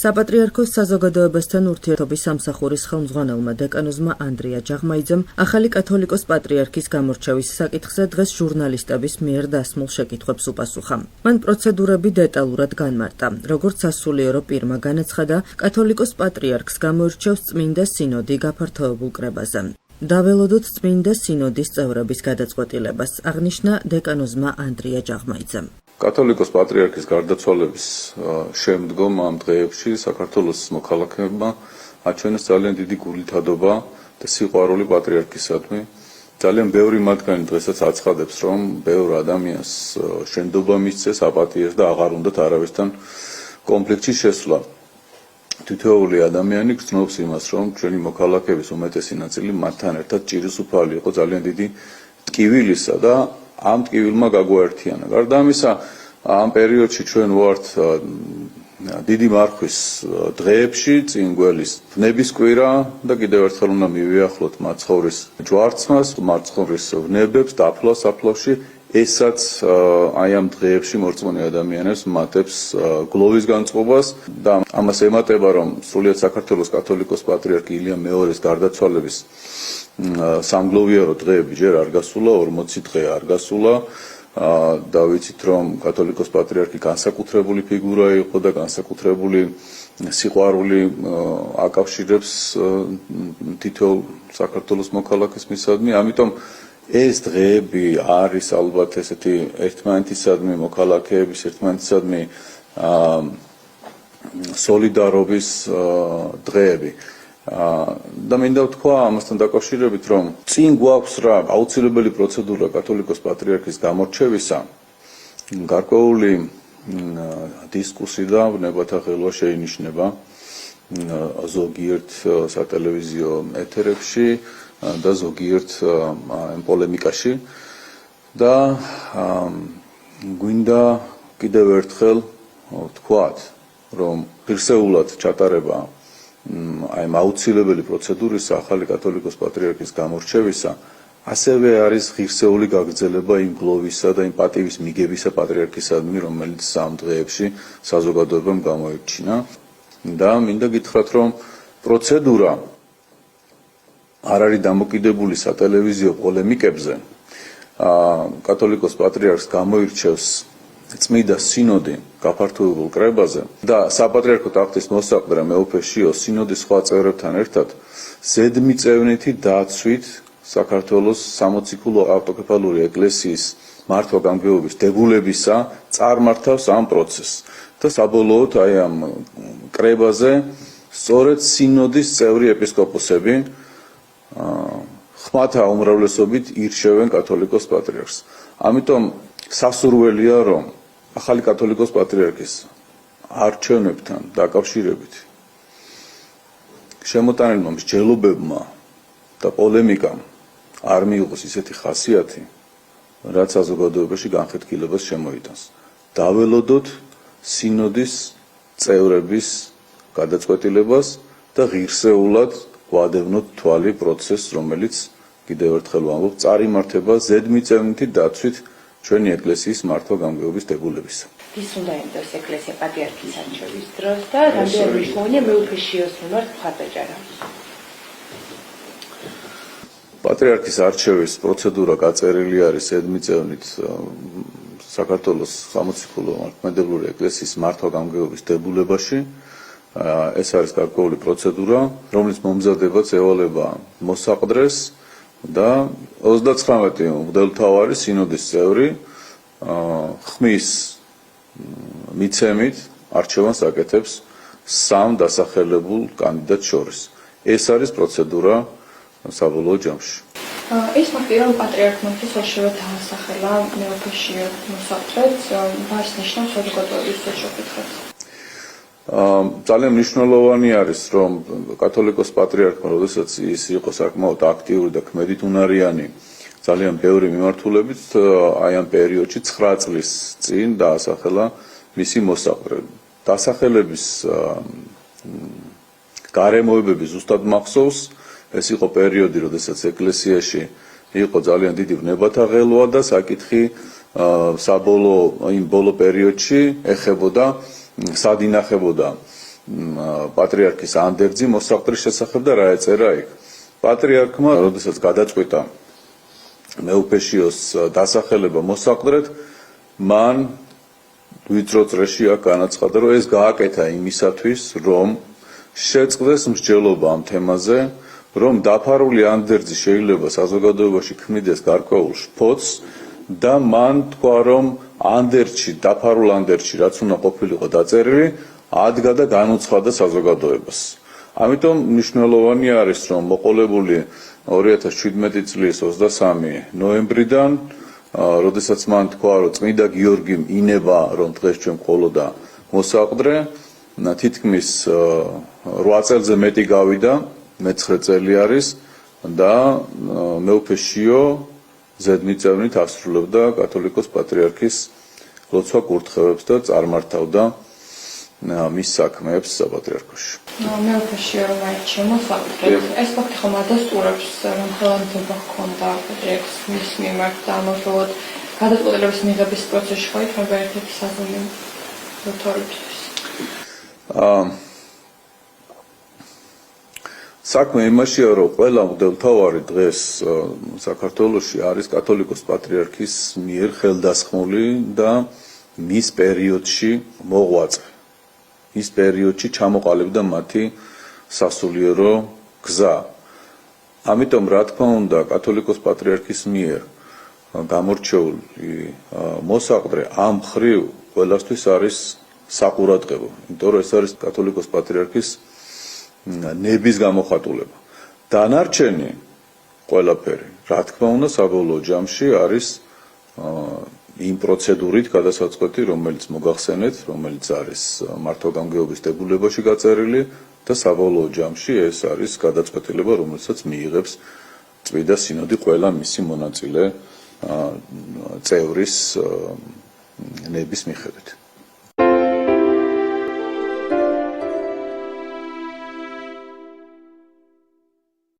საპატრიარქოს საზოგადოებასთან ურთიერთობის სამსახურის ხელმძღვანელმა დეკანოზმა ანდრია ჯაღმაიძემ ახალი კათოლიკოს პატრიარქის გამორჩევის საკითხზე დღეს ჟურნალისტების მიერ დასმულ შეკითხვებს უპასუხა. მან პროცედურები დეტალურად განმარტა, როგორც სასულიერო პირმა განაცხადა, კათოლიკოს პატრიარქს გამოირჩევს წმინდა სინოდი გაფართოებულ კრებაზე. დაველოდოთ წმინდა სინოდის წევრების გადაწყვეტილებას, აღნიშნა დეკანოზმა ანდრია ჯაღმაიძემ. კათოლიკოს პატრიარქის გარდაცვალების შემდგომ ამ დღეებში საქართველოს მოქალაქეებმა აჩვენეს ძალიან დიდი გულითადობა და სიყვარული პატრიარქისადმი. ძალიან ბევრი მათგანი დღესაც აცხადებს, რომ ბევრ ადამიანს შენდობა მისცეს, აპატიეს და აღარ უნდათ არავისთან კონფლიქტში შესვლა. თითოეული ადამიანი გრძნობს იმას, რომ ჩვენი მოქალაქეების უმეტესი ნაწილი მათთან ერთად ჭირისუფალი იყო ძალიან დიდი ტკივილისა და ამ ტკივილმა გაგვაერთიანა. გარდა ამისა, ამ პერიოდში ჩვენ ვართ დიდი მარხვის დღეებში, წინ გველის ვნების კვირა და კიდევ ერთხელ უნდა მივიახლოთ მაცხოვრის ჯვარცმას, მაცხოვრის ვნებებს დაფლას საფლავში, ესაც აი ამ დღეებში მორწმუნე ადამიანებს მატებს გლოვის განწყობას და ამას ემატება, რომ სრულიად საქართველოს კათოლიკოს პატრიარქი ილია მეორის გარდაცვალების სამგლოვიარო დღეები ჯერ არ გასულა, 40 დღე არ გასულა და ვიცით, რომ კათოლიკოს პატრიარქი განსაკუთრებული ფიგურა იყო და განსაკუთრებული სიყვარული აკავშირებს თითოეულ საქართველოს მოქალაქეს მისადმი. ამიტომ ეს დღეები არის ალბათ ესეთი ერთმანეთისადმი მოქალაქეების ერთმანეთისადმი სოლიდარობის დღეები. და მინდა ვთქვა ამასთან დაკავშირებით, რომ წინ გვაქვს რა აუცილებელი პროცედურა კათოლიკოს პატრიარქის გამორჩევისა, გარკვეული დისკუსი და ვნებათა ხელვა შეინიშნება ზოგიერთ სატელევიზიო ეთერებში და ზოგიერთ პოლემიკაში და გვინდა კიდევ ერთხელ ვთქვათ, რომ ღირსეულად ჩატარება აი აუცილებელი პროცედურისა ახალი კათოლიკოს პატრიარქის გამორჩევისა ასევე არის ღირსეული გაგრძელება იმ გლოვისა და იმ პატივის მიგებისა პატრიარქისადმი, რომელიც ამ დღეებში საზოგადოებამ გამოირჩინა და მინდა გითხრათ, რომ პროცედურა არ არის დამოკიდებული სატელევიზიო პოლემიკებზე. კათოლიკოს პატრიარქს გამოირჩევს წმინდა სინოდი გაფართოებულ კრებაზე და საპატრიარქო ტახტის მოსაყდრე მეუფეშიო სინოდის სხვა წევრებთან ერთად ზედმიწევნითი დაცვით საქართველოს სამოციქულო ავტოკეფალური ეკლესიის მართვა-გამგეობის დებულებისა წარმართავს ამ პროცესს და საბოლოოდ აი ამ კრებაზე სწორედ სინოდის წევრი ეპისკოპოსები ხმათა უმრავლესობით ირჩევენ კათოლიკოს პატრიარქს. ამიტომ სასურველია, რომ ახალი კათოლიკოს პატრიარქის არჩევნებთან დაკავშირებით შემოტანილმა მსჯელობებმა და პოლემიკამ არ მიიღოს ისეთი ხასიათი, რაც საზოგადოებაში განხეთქილებას შემოიტანს. დაველოდოთ სინოდის წევრების გადაწყვეტილებას და ღირსეულად ვადევნოთ თვალი პროცესს, რომელიც კიდევ ერთხელ ვამბობ, წარიმართება ზედმიწევნითი დაცვით ჩვენი ეკლესიის მართვა-გამგეობის დებულებისა. ვის უნდა ემდოს ეკლესია პატრიარქის არჩევის დროს და რამდენი მნიშვნელოვანია მეუფეშიოს მიმართ მხარდაჭერა? პატრიარქის არჩევის პროცედურა გაწერილი არის ზედმიწევნით საქართველოს სამოციქულო მართლმადიდებლური ეკლესიის მართვა-გამგეობის დებულებაში. ეს არის გარკვეული პროცედურა, რომლის მომზადებაც ევალება მოსაყდრეს და 39 მღვდელმთავარი სინოდის წევრი ხმის მიცემით არჩევანს აკეთებს 3 დასახელებულ კანდიდატს შორის. ეს არის პროცედურა საბოლოო ჯამში. ეს ფაქტი, რომ პატრიარქმა შესაძლოა დაასახელა მეუფეშიო მოსაყდრეს, მას ნიშნავს საზოგადოების შეშფოთებას. ძალიან მნიშვნელოვანი არის, რომ კათოლიკოს პატრიარქმა, როდესაც ის იყო საკმაოდ აქტიური და ქმედითუნარიანი, ძალიან ბევრი მიმართულებით აი ამ პერიოდში 9 წლის წინ დაასახელა მისი მოსაყდრე. დასახელების გარემოებები ზუსტად მახსოვს, ეს იყო პერიოდი, როდესაც ეკლესიაში იყო ძალიან დიდი ვნებათა ღელვა და საკითხი საბოლოო იმ ბოლო პერიოდში ეხებოდა სად ინახებოდა პატრიარქის ანდერძი მოსაყდრის შესახებ და რა ეწერა იქ. პატრიარქმა, როდესაც გადაწყვიტა მეუფეშიოს დასახელება მოსაყდრედ, მან ვიწრო წრეში აქ განაცხადა, რომ ეს გააკეთა იმისათვის, რომ შეწყდეს მსჯელობა ამ თემაზე, რომ დაფარული ანდერძი შეიძლება საზოგადოებაში ქმნიდეს გარკვეულ შფოთს და მან თქვა, რომ დაფარულ ანდერძში რაც უნდა ყოფილიყო დაწერილი, ადგა და განუცხადა საზოგადოებას. ამიტომ მნიშვნელოვანი არის, რომ მოყოლებული 2017 წლის 23 ნოემბრიდან, როდესაც მან თქვა, რომ წმინდა გიორგიმ ინება, რომ დღეს ჩვენ ყოლოდა მოსაყდრე, თითქმის 8 წელზე მეტი გავიდა, მე-9 წელი არის და მეუფეშიო ზედმიწევნით ასრულებდა კათოლიკოს პატრიარქის ლოცვა კურთხევებს და წარმართავდა მის საქმეებს საპატრიარქოში. მეუფეშიო რომ აირჩია მოსაყდრედ, ეს ფაქტი ხომ ადასტურებს, რომ ხელოვნება ჰქონდა პატრიარქის მის მიმართ და ამავდროულად გადაწყვეტილების მიღების პროცესში ხო იქნება ერთ-ერთი საზომი მოთხოვებისთვის. საქმე იმაშია, რომ ყველა მღვდელმთავარი დღეს საქართველოში არის კათოლიკოს პატრიარქის მიერ ხელდასხმული და მის პერიოდში მოღვაწე. ის პერიოდში ჩამოყალიბდა მათი სასულიერო გზა. ამიტომ რა თქმა უნდა, კათოლიკოს პატრიარქის მიერ გამორჩეული მოსაყდრე ამ მხრივ ყველასთვის არის საყურადღებო, იმიტომ რომ ეს არის კათოლიკოს პატრიარქის ნების გამოხატულება. დანარჩენი ყველაფერი, რა თქმა უნდა, საბოლოო ჯამში არის იმ პროცედურით გადასაწყვეტი, რომელიც მოგახსენეთ, რომელიც არის მართვა-გამგეობის დებულებაში გაწერილი და საბოლოო ჯამში ეს არის გადაწყვეტილება, რომელსაც მიიღებს წმინდა სინოდი ყველა მისი მონაწილე წევრის ნების მიხედვით.